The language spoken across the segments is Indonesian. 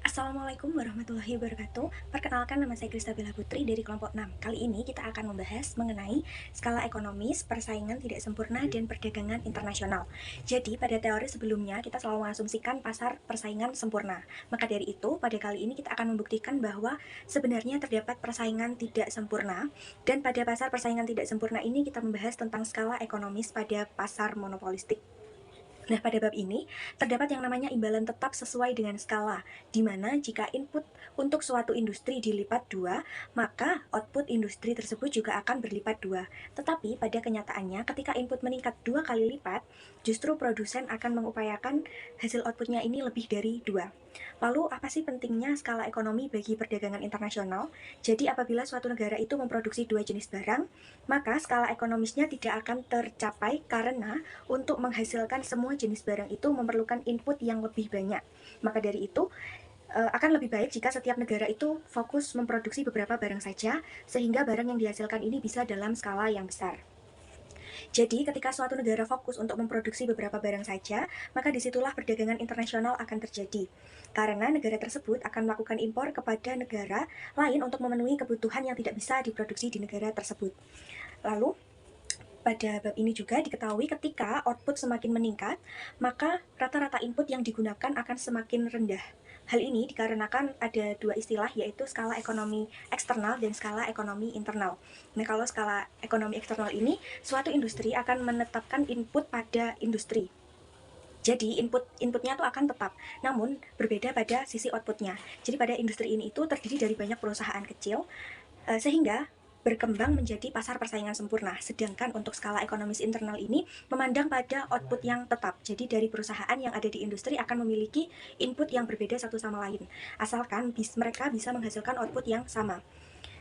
Assalamualaikum warahmatullahi wabarakatuh. Perkenalkan, nama saya Kristabella Putri dari kelompok 6. Kali ini kita akan membahas mengenai skala ekonomis, persaingan tidak sempurna, dan perdagangan internasional. Jadi, pada teori sebelumnya kita selalu mengasumsikan pasar persaingan sempurna. Maka dari itu, pada kali ini kita akan membuktikan bahwa sebenarnya terdapat persaingan tidak sempurna. Dan pada pasar persaingan tidak sempurna ini kita membahas tentang skala ekonomis pada pasar monopolistik. Nah, pada bab ini, terdapat yang namanya imbalan tetap sesuai dengan skala, di mana jika input untuk suatu industri dilipat 2, maka output industri tersebut juga akan berlipat 2. Tetapi pada kenyataannya, ketika input meningkat 2 kali lipat, justru produsen akan mengupayakan hasil outputnya ini lebih dari 2. Lalu, apa sih pentingnya skala ekonomi bagi perdagangan internasional? Jadi, apabila suatu negara itu memproduksi dua jenis barang, maka skala ekonomisnya tidak akan tercapai karena untuk menghasilkan semua jenis barang itu memerlukan input yang lebih banyak. Maka dari itu, akan lebih baik jika setiap negara itu fokus memproduksi beberapa barang saja, sehingga barang yang dihasilkan ini bisa dalam skala yang besar. Jadi, ketika suatu negara fokus untuk memproduksi beberapa barang saja, maka disitulah perdagangan internasional akan terjadi. Karena negara tersebut akan melakukan impor kepada negara lain untuk memenuhi kebutuhan yang tidak bisa diproduksi di negara tersebut. Lalu, pada bab ini juga diketahui ketika output semakin meningkat, maka rata-rata input yang digunakan akan semakin rendah. Hal ini dikarenakan ada dua istilah, yaitu skala ekonomi eksternal dan skala ekonomi internal. Nah, kalau skala ekonomi eksternal ini, suatu industri akan menetapkan input pada industri. Jadi inputnya tuh akan tetap, namun berbeda pada sisi outputnya. Jadi pada industri ini itu terdiri dari banyak perusahaan kecil, sehingga berkembang menjadi pasar persaingan sempurna. Sedangkan untuk skala ekonomis internal ini memandang pada output yang tetap. Jadi dari perusahaan yang ada di industri akan memiliki input yang berbeda satu sama lain, asalkan mereka bisa menghasilkan output yang sama.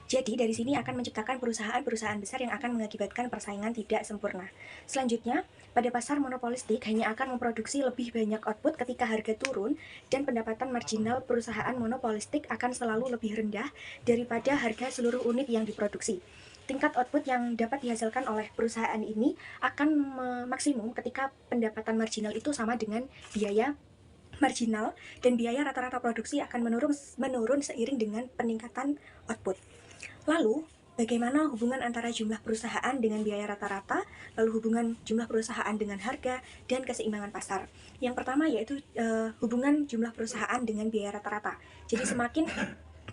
Jadi dari sini akan menciptakan perusahaan-perusahaan besar yang akan mengakibatkan persaingan tidak sempurna. Selanjutnya, pada pasar monopolistik hanya akan memproduksi lebih banyak output ketika harga turun, dan pendapatan marginal perusahaan monopolistik akan selalu lebih rendah daripada harga seluruh unit yang diproduksi. Tingkat output yang dapat dihasilkan oleh perusahaan ini akan maksimum ketika pendapatan marginal itu sama dengan biaya marginal, dan biaya rata-rata produksi akan menurun seiring dengan peningkatan output. Lalu, bagaimana hubungan antara jumlah perusahaan dengan biaya rata-rata, lalu hubungan jumlah perusahaan dengan harga, dan keseimbangan pasar? Yang pertama yaitu hubungan jumlah perusahaan dengan biaya rata-rata. Jadi semakin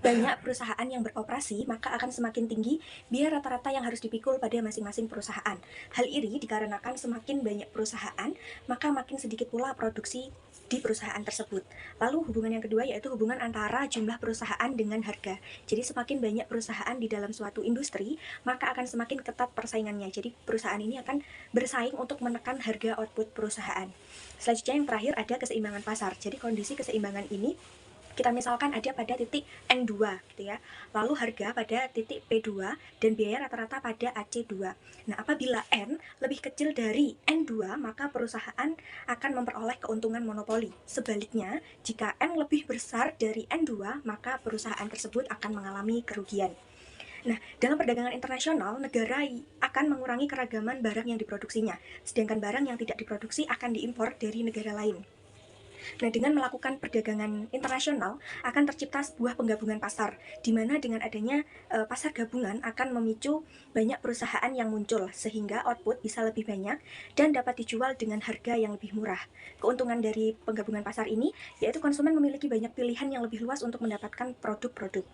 banyak perusahaan yang beroperasi, maka akan semakin tinggi biaya rata-rata yang harus dipikul pada masing-masing perusahaan. Hal ini dikarenakan semakin banyak perusahaan, maka makin sedikit pula produksi di perusahaan tersebut. Lalu hubungan yang kedua yaitu hubungan antara jumlah perusahaan dengan harga. Jadi semakin banyak perusahaan di dalam suatu industri, maka akan semakin ketat persaingannya. Jadi perusahaan ini akan bersaing untuk menekan harga output perusahaan. Selanjutnya yang terakhir ada keseimbangan pasar. Jadi kondisi keseimbangan ini kita misalkan ada pada titik N2 gitu ya. Lalu harga pada titik P2 dan biaya rata-rata pada AC2. Nah, apabila N lebih kecil dari N2, maka perusahaan akan memperoleh keuntungan monopoli. Sebaliknya, jika N lebih besar dari N2, maka perusahaan tersebut akan mengalami kerugian. Nah, dalam perdagangan internasional, negara akan mengurangi keragaman barang yang diproduksinya, sedangkan barang yang tidak diproduksi akan diimpor dari negara lain. Nah, dengan melakukan perdagangan internasional akan tercipta sebuah penggabungan pasar, di mana dengan adanya pasar gabungan akan memicu banyak perusahaan yang muncul, sehingga output bisa lebih banyak dan dapat dijual dengan harga yang lebih murah. Keuntungan dari penggabungan pasar ini yaitu konsumen memiliki banyak pilihan yang lebih luas untuk mendapatkan produk-produk.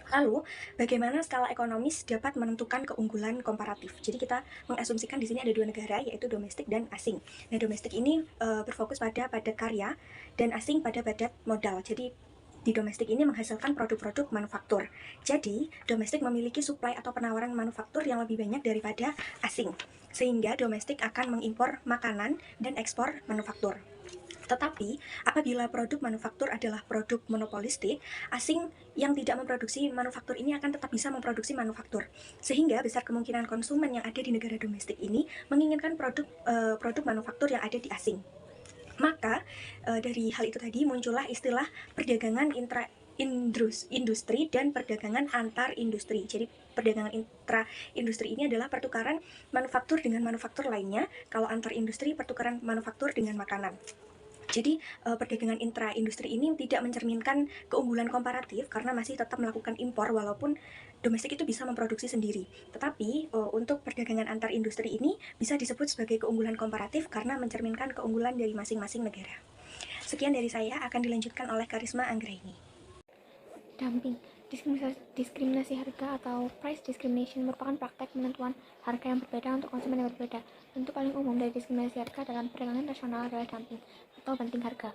Lalu, bagaimana skala ekonomis dapat menentukan keunggulan komparatif? Jadi kita mengasumsikan di sini ada dua negara, yaitu domestik dan asing. Nah, domestik ini berfokus pada padat karya dan asing pada padat modal. Jadi di domestik ini menghasilkan produk-produk manufaktur. Jadi, domestik memiliki suplai atau penawaran manufaktur yang lebih banyak daripada asing, sehingga domestik akan mengimpor makanan dan ekspor manufaktur. Tetapi, apabila produk manufaktur adalah produk monopolistik, asing yang tidak memproduksi manufaktur ini akan tetap bisa memproduksi manufaktur. Sehingga besar kemungkinan konsumen yang ada di negara domestik ini menginginkan produk manufaktur yang ada di asing. Maka, dari hal itu tadi muncullah istilah perdagangan industri dan perdagangan antar industri. Jadi perdagangan intra industri ini adalah pertukaran manufaktur dengan manufaktur lainnya, kalau antar industri pertukaran manufaktur dengan makanan. Jadi, perdagangan intra-industri ini tidak mencerminkan keunggulan komparatif karena masih tetap melakukan impor walaupun domestik itu bisa memproduksi sendiri. Tetapi, untuk perdagangan antar industri ini bisa disebut sebagai keunggulan komparatif karena mencerminkan keunggulan dari masing-masing negara. Sekian dari saya, akan dilanjutkan oleh Karisma Anggraini. Dumping. Diskriminasi harga atau price discrimination merupakan praktek penentuan harga yang berbeda untuk konsumen yang berbeda. Bentuk paling umum dari diskriminasi harga dalam perdagangan nasional adalah dumping atau banting harga,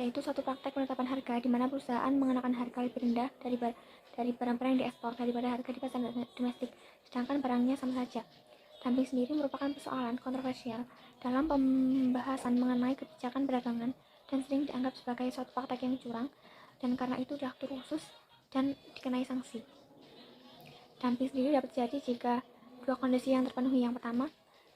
yaitu suatu praktek penetapan harga di mana perusahaan mengenakan harga lebih rendah dari barang-barang yang diekspor daripada harga di pasar domestik, sedangkan barangnya sama saja. Dumping sendiri merupakan persoalan kontroversial dalam pembahasan mengenai kebijakan perdagangan dan sering dianggap sebagai suatu praktek yang curang, dan karena itu diatur khusus dan dikenai sanksi. Dumping sendiri dapat terjadi jika dua kondisi yang terpenuhi. Yang pertama,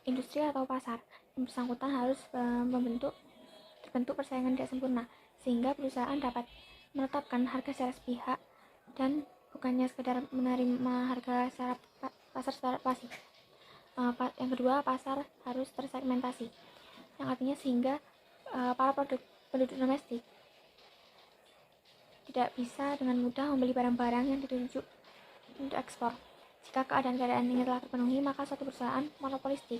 industri atau pasar yang bersangkutan harus terbentuk persaingan tidak sempurna, sehingga perusahaan dapat menetapkan harga secara sepihak dan bukannya sekedar menerima harga secara pasar secara pasif. Yang kedua, pasar harus tersegmentasi, yang artinya sehingga para penduduk domestik tidak bisa dengan mudah membeli barang-barang yang dituju untuk ekspor. Jika keadaan-keadaan ini telah terpenuhi, maka suatu perusahaan monopolistik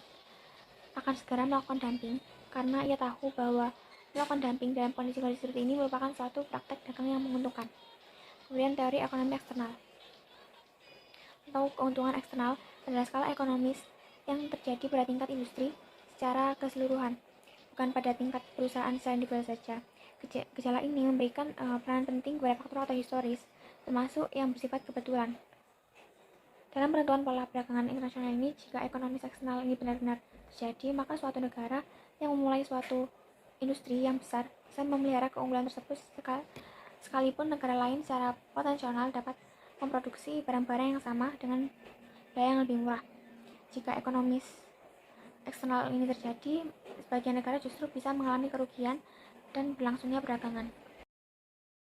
akan segera melakukan dumping karena ia tahu bahwa melakukan dumping dalam kondisi-kondisi seperti ini merupakan suatu praktek dagang yang menguntungkan. Kemudian teori ekonomi eksternal atau keuntungan eksternal adalah skala ekonomis yang terjadi pada tingkat industri secara keseluruhan, bukan pada tingkat perusahaan secara individual saja. Gejala ini memberikan peran penting kepada faktor atau historis, termasuk yang bersifat kebetulan. Dalam penentuan pola perdagangan internasional ini, jika ekonomi eksternal ini benar-benar terjadi, maka suatu negara yang memulai suatu industri yang besar bisa memelihara keunggulan tersebut sekalipun negara lain secara potensial dapat memproduksi barang-barang yang sama dengan biaya yang lebih murah. Jika ekonomi eksternal ini terjadi, sebagian negara justru bisa mengalami kerugian dan berlangsungnya perdagangan.